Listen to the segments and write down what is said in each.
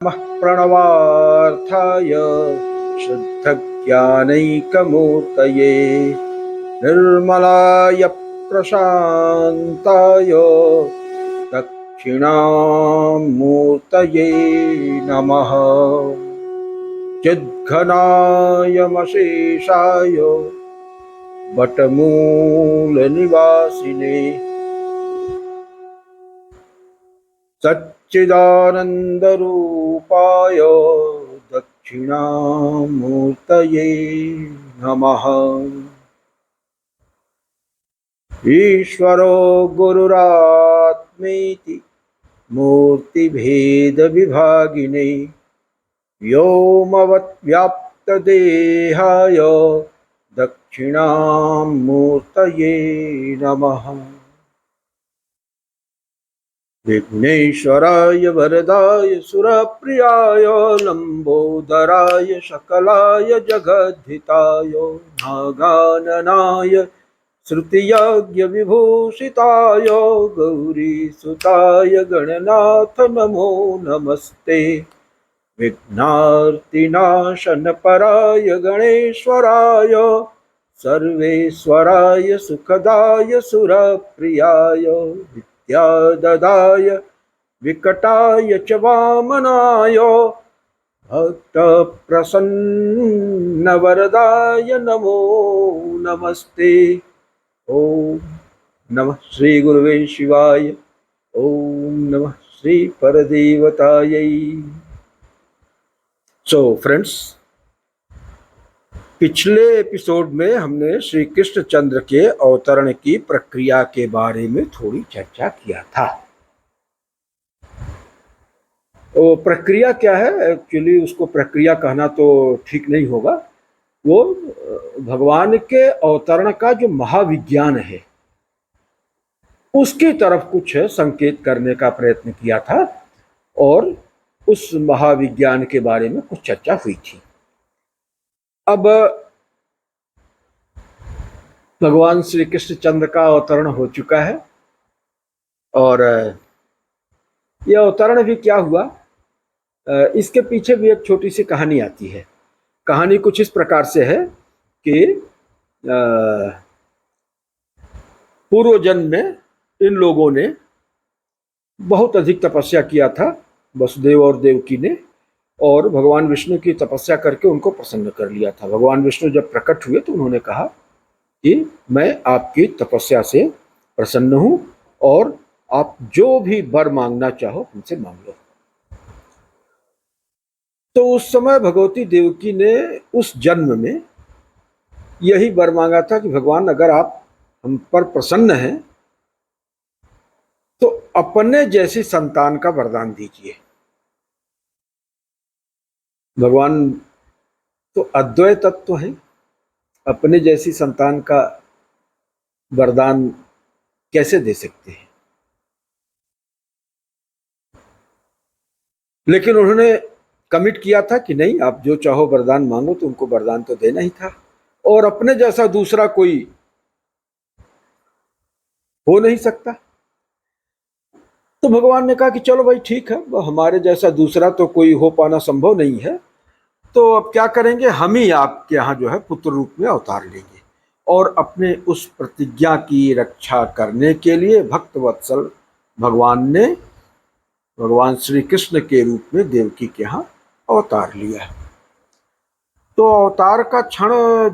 नमः प्रणवार्थाय शुद्धज्ञानैकमूर्तये निर्मलाय प्रशान्ताय दक्षिणामूर्तये नमः। चिद्घनायमशेषाय वटमूलनिवासिने सच्चिदानन्दरूपाय दक्षिणामूर्तये नमः। ईश्वरो गुरुरात्मेति मूर्तिभेदविभागिने व्योमवद्व्याप्तदेहाय दक्षिणामूर्तये नमः। विघ्नेश्वराय वरदाय सुरप्रियाय लंबोदराय सकलाय जगद्धिताय नागाननाय श्रुतियज्ञ विभूषिताय गौरीसुताय गणनाथ नमो नमस्ते। विघ्नार्तिनाशनपराय गणेश्वराय सर्वेश्वराय सुखदाय सुरप्रियाय विद्याददाय विकटाय च वामनाय भक्तप्रसन्नवरदाय नमो नमस्ते। ओम नमः श्री गुरुवे शिवाय। ओम नमः श्री परदेवतायै। सो फ्रेंड्स, पिछले एपिसोड में हमने श्री कृष्ण चंद्र के अवतरण की प्रक्रिया के बारे में थोड़ी चर्चा किया था। वो प्रक्रिया क्या है, एक्चुअली उसको प्रक्रिया कहना तो ठीक नहीं होगा। वो भगवान के अवतरण का जो महाविज्ञान है उसकी तरफ कुछ संकेत करने का प्रयत्न किया था और उस महाविज्ञान के बारे में कुछ चर्चा हुई थी। अब भगवान श्री कृष्ण चंद्र का अवतरण हो चुका है और यह अवतरण भी क्या हुआ, इसके पीछे भी एक छोटी सी कहानी आती है। कहानी कुछ इस प्रकार से है कि पूर्व जन्म में इन लोगों ने बहुत अधिक तपस्या किया था, वसुदेव और देवकी ने, और भगवान विष्णु की तपस्या करके उनको प्रसन्न कर लिया था। भगवान विष्णु जब प्रकट हुए तो उन्होंने कहा कि मैं आपकी तपस्या से प्रसन्न हूं और आप जो भी वर मांगना चाहो हमसे मांग लो। तो उस समय भगवती देवकी ने उस जन्म में यही वर मांगा था कि भगवान अगर आप हम पर प्रसन्न हैं तो अपने जैसी संतान का वरदान दीजिए। भगवान तो अद्वैत तत्व है, अपने जैसी संतान का वरदान कैसे दे सकते हैं। लेकिन उन्होंने कमिट किया था कि नहीं, आप जो चाहो वरदान मांगो, तो उनको वरदान तो देना ही था और अपने जैसा दूसरा कोई हो नहीं सकता। तो भगवान ने कहा कि चलो भाई ठीक है, हमारे जैसा दूसरा तो कोई हो पाना संभव नहीं है, तो अब क्या करेंगे, हम ही आपके यहाँ जो है पुत्र रूप में अवतार लेंगे और अपने उस प्रतिज्ञा की रक्षा करने के लिए भक्त वत्सल भगवान ने भगवान श्री कृष्ण के रूप में देवकी के यहाँ अवतार लिया। तो अवतार का क्षण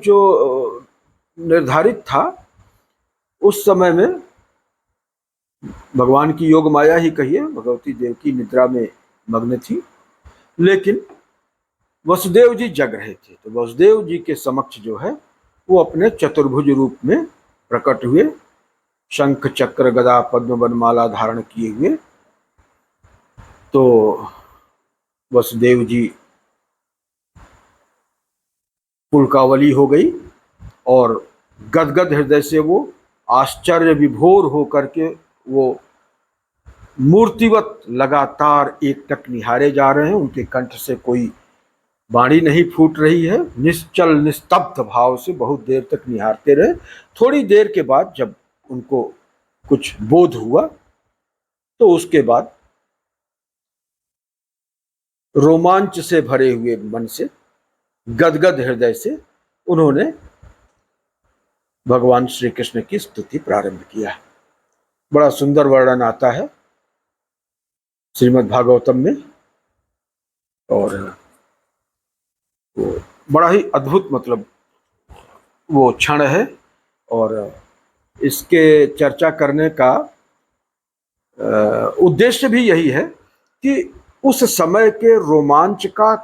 जो निर्धारित था उस समय में भगवान की योग माया ही कहिए, भगवती देवकी निद्रा में मग्न थी, लेकिन वसुदेव जी जग रहे थे। तो वसुदेव जी के समक्ष जो है वो अपने चतुर्भुज रूप में प्रकट हुए, शंख चक्र गदा पद्म वनमाला धारण किए हुए। तो वसुदेव जी पुलकावली हो गई और गदगद हृदय से वो आश्चर्य विभोर होकर के वो मूर्तिवत लगातार एकटक निहारे जा रहे हैं। उनके कंठ से कोई वाणी नहीं फूट रही है, निश्चल निस्तब्ध भाव से बहुत देर तक निहारते रहे। थोड़ी देर के बाद जब उनको कुछ बोध हुआ तो उसके बाद रोमांच से भरे हुए मन से, गदगद हृदय से उन्होंने भगवान श्री कृष्ण की स्तुति प्रारंभ किया। बड़ा सुंदर वर्णन आता है श्रीमद् भागवतम में, और वो बड़ा ही अद्भुत मतलब वो क्षण है। और इसके चर्चा करने का उद्देश्य भी यही है कि उस समय के रोमांच का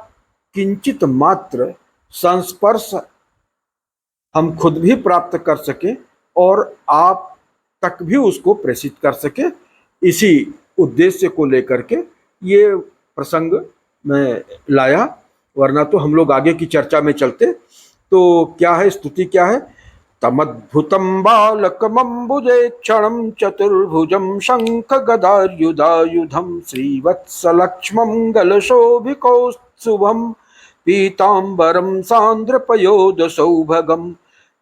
किंचित मात्र संस्पर्श हम खुद भी प्राप्त कर सकें और आप तक भी उसको प्रेषित कर सके, इसी उद्देश्य को लेकर के ये प्रसंग मैं लाया। वरना तो हम लोग आगे की चर्चा में चलते। तो क्या है स्तुति, क्या है? तमद्भुतं बालकमम्बुजे क्षणं चतुर्भुजं शंख गदायुधायुधं श्रीवत्सलक्ष्मं गलशोभिकौस्तुभं पीताम्बरं सान्द्रपयोदसौभगं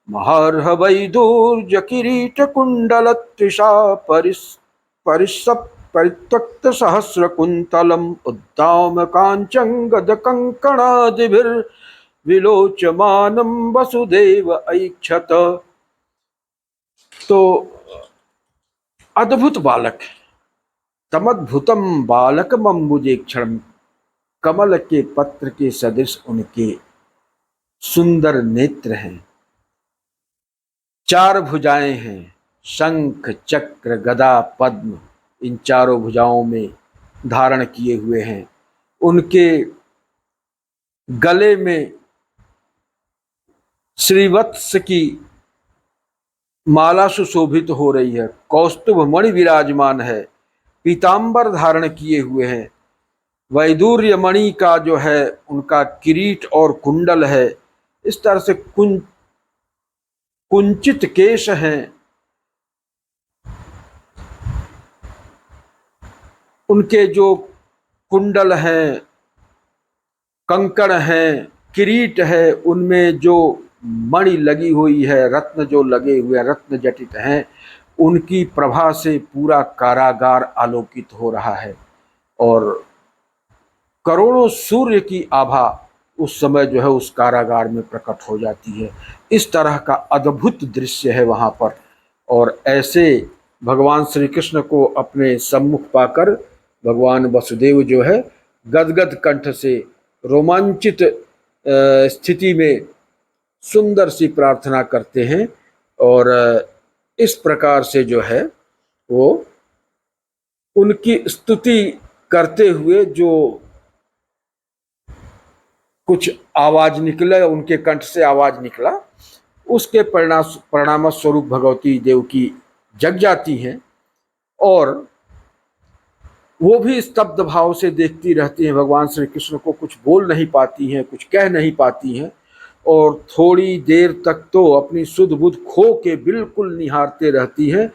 महार्हवैदूर्यकिरीटकुण्डलत्रिषा परित्यक्तसहस्रकुन्तलम् उद्दामकाञ्चङ्गदकङ्कणादिभिर्विलोचमानं वसुदेव ऐक्षत। तो अद्भुत बालक, तमद्भुतम बालकमम्बुजे क्षणं, कमल के पत्र के सदृश उनके सुंदर नेत्र हैं, चार भुजाएं हैं, शंख चक्र गदा पद्म इन चारों भुजाओं में धारण किए हुए हैं। उनके गले में श्रीवत्स की माला सुशोभित हो रही है, कौस्तुभ मणि विराजमान है, पीतांबर धारण किए हुए हैं, वैदूर्य मणि का जो है उनका किरीट और कुंडल है, इस तरह से कुंचित केश हैं, उनके जो कुंडल हैं, कंकड़ हैं, किरीट है, उनमें जो मणि लगी हुई है, रत्न जो लगे हुए रत्न जटित हैं, उनकी प्रभा से पूरा कारागार आलोकित हो रहा है और करोड़ों सूर्य की आभा उस समय जो है उस कारागार में प्रकट हो जाती है। इस तरह का अद्भुत दृश्य है वहाँ पर। और ऐसे भगवान श्री कृष्ण को अपने सम्मुख पाकर भगवान वसुदेव जो है गदगद कंठ से रोमांचित स्थिति में सुंदर सी प्रार्थना करते हैं और इस प्रकार से जो है वो उनकी स्तुति करते हुए जो कुछ आवाज निकले, उनके कंठ से आवाज निकला, उसके परिणाम स्वरूप भगवती देवकी जग जाती हैं और वो भी स्तब्ध भाव से देखती रहती हैं। भगवान श्री कृष्ण को कुछ बोल नहीं पाती हैं, कुछ कह नहीं पाती हैं और थोड़ी देर तक तो अपनी सुध बुध खो के बिल्कुल निहारते रहती हैं।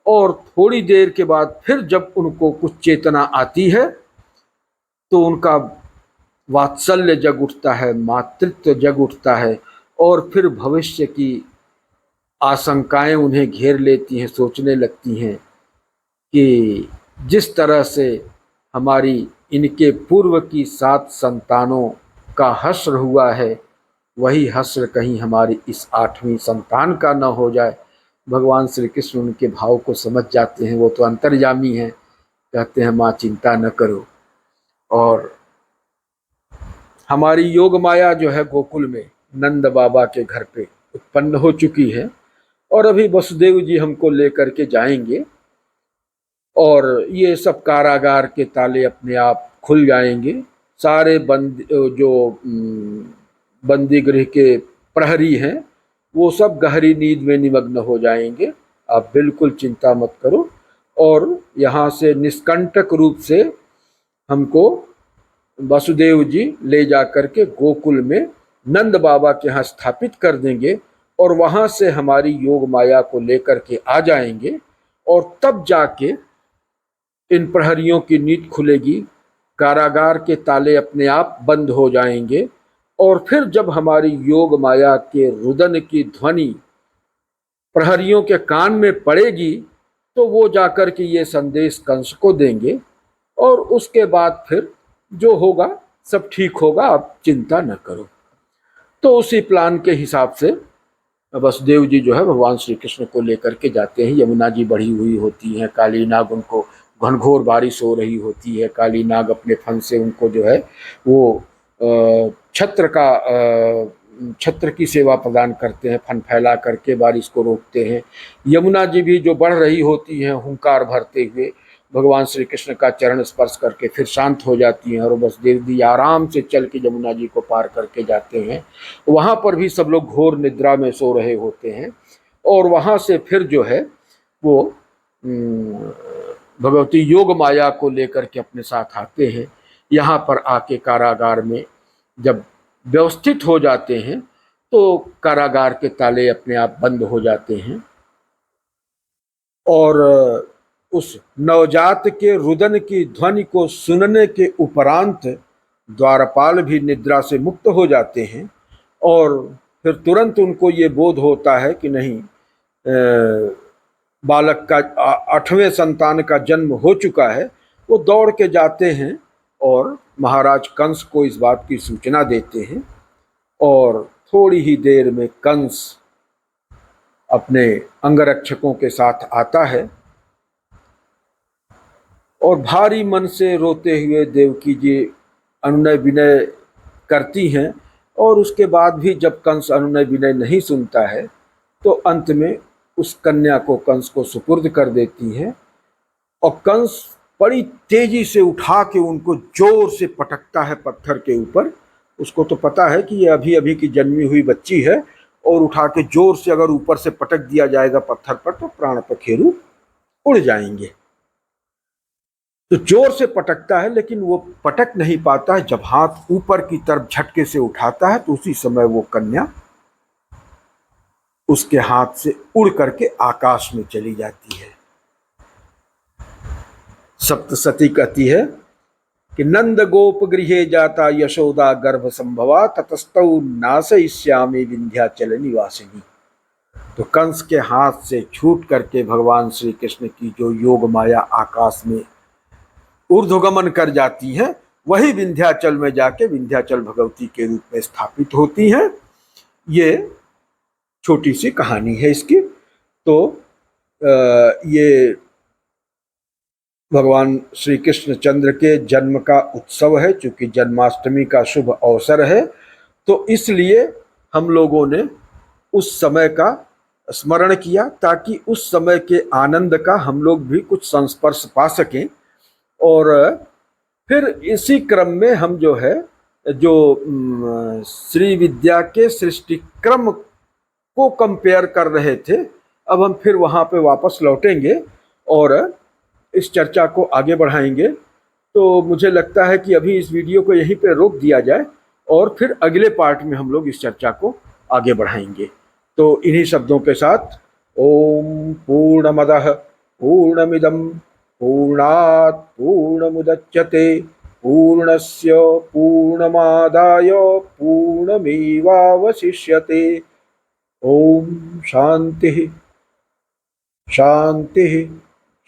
और थोड़ी देर के बाद फिर जब उनको कुछ चेतना आती है तो उनका वात्सल्य जग उठता है, मातृत्व जग उठता है और फिर भविष्य की आशंकाएं उन्हें घेर लेती हैं। सोचने लगती हैं कि जिस तरह से हमारी इनके पूर्व की 7 संतानों का हश्र हुआ है, वही हश्र कहीं हमारी इस 8वीं संतान का न हो जाए। भगवान श्री कृष्ण उनके भाव को समझ जाते हैं, वो तो अंतर्यामी हैं। कहते हैं माँ चिंता न करो। और हमारी योग माया जो है गोकुल में नंद बाबा के घर पे उत्पन्न हो चुकी है और अभी वसुदेव जी हमको लेकर के जाएंगे और ये सब कारागार के ताले अपने आप खुल जाएंगे। सारे बंदी गृह के प्रहरी हैं वो सब गहरी नींद में निमग्न हो जाएंगे। आप बिल्कुल चिंता मत करो और यहाँ से निष्कंटक रूप से हमको वसुदेव जी ले जाकर के गोकुल में नंद बाबा के यहाँ स्थापित कर देंगे और वहाँ से हमारी योग माया को लेकर के आ जाएंगे और तब जाके इन प्रहरियों की नींद खुलेगी, कारागार के ताले अपने आप बंद हो जाएंगे और फिर जब हमारी योग माया के रुदन की ध्वनि प्रहरियों के कान में पड़ेगी तो वो जाकर के ये संदेश कंस को देंगे और उसके बाद फिर जो होगा सब ठीक होगा, आप चिंता न करो। तो उसी प्लान के हिसाब से वसुदेव जी जो है भगवान श्री कृष्ण को लेकर के जाते हैं। यमुना जी बढ़ी हुई होती हैं, काली नाग उनको, घनघोर बारिश हो रही होती है, काली नाग अपने फन से उनको जो है वो छत्र की सेवा प्रदान करते हैं, फन फैला करके बारिश को रोकते हैं। यमुना जी भी जो बढ़ रही होती हैं हुंकार भरते हुए भगवान श्री कृष्ण का चरण स्पर्श करके फिर शांत हो जाती हैं और वसुदेव जी आराम से चल के यमुना जी को पार करके जाते हैं। वहाँ पर भी सब लोग घोर निद्रा में सो रहे होते हैं और वहाँ से फिर जो है वो भगवती योग माया को लेकर के अपने साथ आते हैं। यहाँ पर आके कारागार में जब व्यवस्थित हो जाते हैं तो कारागार के ताले अपने आप बंद हो जाते हैं और उस नवजात के रुदन की ध्वनि को सुनने के उपरांत द्वारपाल भी निद्रा से मुक्त हो जाते हैं और फिर तुरंत उनको ये बोध होता है कि नहीं, बालक का 8वें संतान का जन्म हो चुका है। वो दौड़ के जाते हैं और महाराज कंस को इस बात की सूचना देते हैं और थोड़ी ही देर में कंस अपने अंगरक्षकों के साथ आता है और भारी मन से रोते हुए देवकी जी अनुनय विनय करती हैं और उसके बाद भी जब कंस अनुनय विनय नहीं सुनता है तो अंत में उस कन्या को कंस को सुपुर्द कर देती हैं और कंस बड़ी तेजी से उठा के उनको जोर से पटकता है पत्थर के ऊपर। उसको तो पता है कि ये अभी अभी की जन्मी हुई बच्ची है और उठा के जोर से अगर ऊपर से पटक दिया जाएगा पत्थर पर तो प्राण पखेरु उड़ जाएंगे। तो जोर से पटकता है लेकिन वो पटक नहीं पाता है। जब हाथ ऊपर की तरफ झटके से उठाता है तो उसी समय वो कन्या उसके हाथ से उड़ करके आकाश में चली जाती है। सप्तसती कहती है कि नंद गोप गृहे जाता यशोदा गर्भ संभवा ततस्तौ नाशयिष्यामि विंध्याचल निवासिनी। तो कंस के हाथ से छूट करके भगवान श्री कृष्ण की जो योग माया आकाश में ऊर्ध्वगमन कर जाती हैं वही विंध्याचल में जाके विंध्याचल भगवती के रूप में स्थापित होती हैं। ये छोटी सी कहानी है इसकी। तो ये भगवान श्री कृष्ण चंद्र के जन्म का उत्सव है। चूंकि जन्माष्टमी का शुभ अवसर है तो इसलिए हम लोगों ने उस समय का स्मरण किया ताकि उस समय के आनंद का हम लोग भी कुछ संस्पर्श पा सकें। और फिर इसी क्रम में हम जो है जो श्री विद्या के सृष्टि क्रम को कंपेयर कर रहे थे, अब हम फिर वहाँ पे वापस लौटेंगे और इस चर्चा को आगे बढ़ाएंगे। तो मुझे लगता है कि अभी इस वीडियो को यहीं पे रोक दिया जाए और फिर अगले पार्ट में हम लोग इस चर्चा को आगे बढ़ाएंगे। तो इन्हीं शब्दों के साथ ओम पूर्णमदः पूर्णमिदं पूर्णात् पूर्णमुदच्यते पूर्णस्य पूर्णमादाय पूर्णमेवावशिष्यते। ओम शांति शांति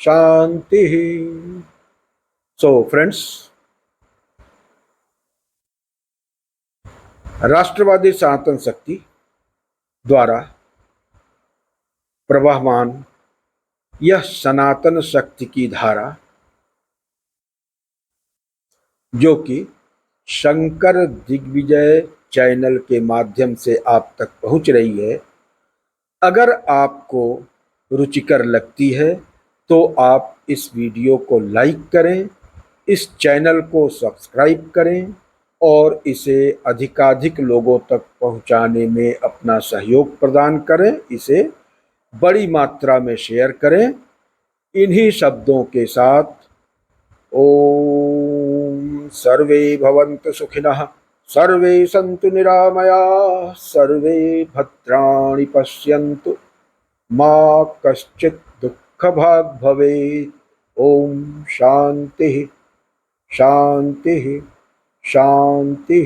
शांति। सो फ्रेंड्स, राष्ट्रवादी सनातन शक्ति द्वारा प्रवाहमान यह सनातन शक्ति की धारा जो कि शंकर दिग्विजय चैनल के माध्यम से आप तक पहुंच रही है, अगर आपको रुचिकर लगती है तो आप इस वीडियो को लाइक करें, इस चैनल को सब्सक्राइब करें और इसे अधिकाधिक लोगों तक पहुंचाने में अपना सहयोग प्रदान करें, इसे बड़ी मात्रा में शेयर करें। इन्हीं शब्दों के साथ ओम सर्वे भवन्तु सुखिनः, सर्वे सन्तु निरामयाः, सर्वे भद्राणि पश्यन्तु, मा कश्चित् दुःखभाग् भवेत्। ओम शांति शांति शांति।